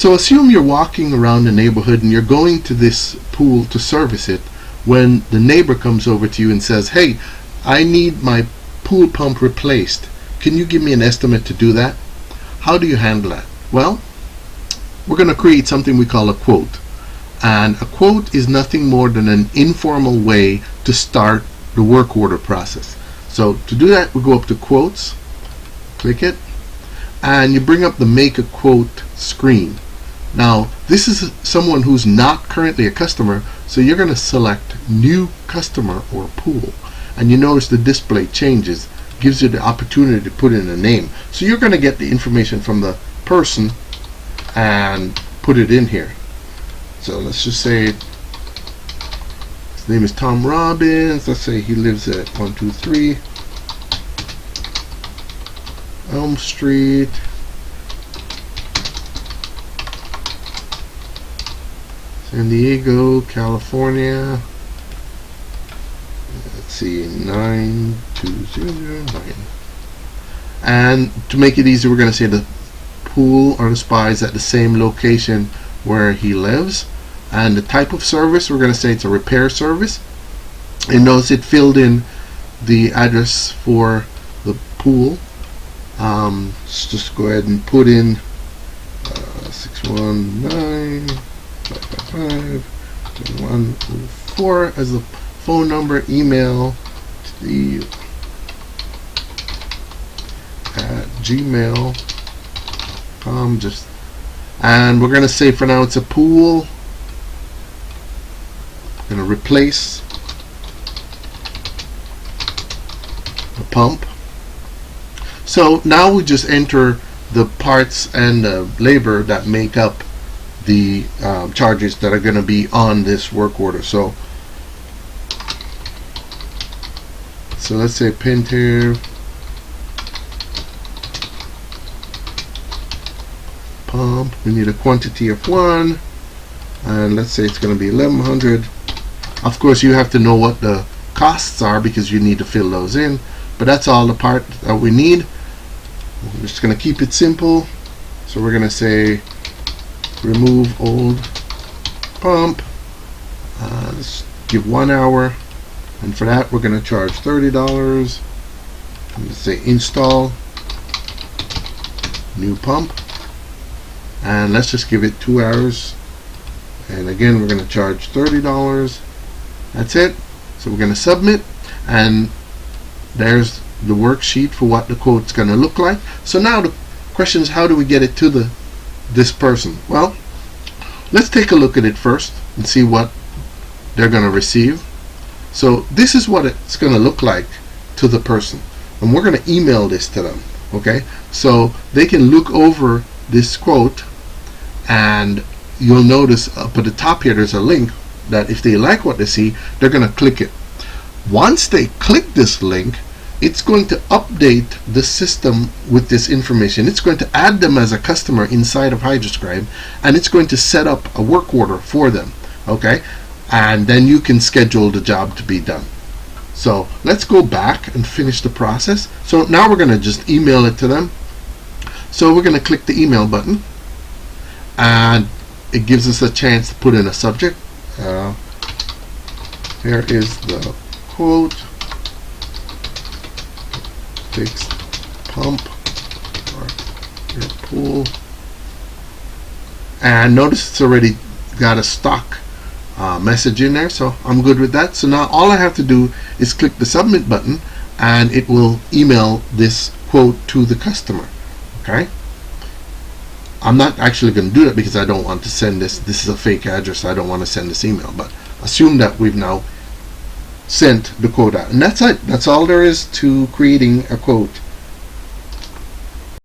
So assume you're walking around the neighborhood and you're going to this pool to service it when the neighbor comes over to you and says, hey, I need my pool pump replaced. Can you give me an estimate to do that? How do you handle that? Well, we're going to create something we call a quote. And a quote is nothing more than an informal way to start the work order process. So to do that, we go up to quotes, click it, and you bring up the make a quote screen. Now this is someone who's not currently a customer, so you're going to select new customer or pool, and you notice the display changes, gives you the opportunity to put in a name. So you're going to get the information from the person and put it in here. So let's just say his name is Tom Robbins. Let's say he lives at 123 Elm Street, San Diego, California. Let's see, 92009. And to make it easy, we're going to say the pool or the spa is at the same location where he lives. And the type of service, we're going to say it's a repair service. And notice it filled in the address for the pool. Let's just go ahead and put in 619-555-2104 as the phone number, email, steve@gmail.com. And we're going to say for now it's a pool. I'm going to replace the pump. So now we just enter the parts and the labor that make up the charges that are going to be on this work order. So let's say Pentair pump. We need a quantity of 1, and let's say it's going to be 1100. Of course, you have to know what the costs are because you need to fill those in. But that's all the part that we need. We're just going to keep it simple. So we're going to say remove old pump. Let's give 1 hour. And for that, we're going to charge $30. And let's say install new pump. And let's just give it 2 hours. And again, we're going to charge $30. That's it. So we're going to submit. And there's the worksheet for what the quote's going to look like. So now the question is, how do we get it to this person? Well, let's take a look at it first and see what they're going to receive. So this is what it's going to look like to the person, and we're going to email this to them. Okay, so they can look over this quote, and you'll notice up at the top here there's a link that if they like what they see, they're going to click it. Once they click this link, it's going to update the system with this information. It's going to add them as a customer inside of Hydroscribe, and it's going to set up a work order for them. Okay, and then you can schedule the job to be done. So let's go back and finish the process. So now we're going to just email it to them. So we're going to click the email button, and it gives us a chance to put in a subject. Here is the quote. Fixed pump for your pool. And notice it's already got a stock message in there, so I'm good with that. So now all I have to do is click the submit button, and it will email this quote to the customer. Okay, I'm not actually going to do that because I don't want to send this is a fake address. I don't want to send this email, but assume that we've now sent the quote out, and that's it. That's all there is to creating a quote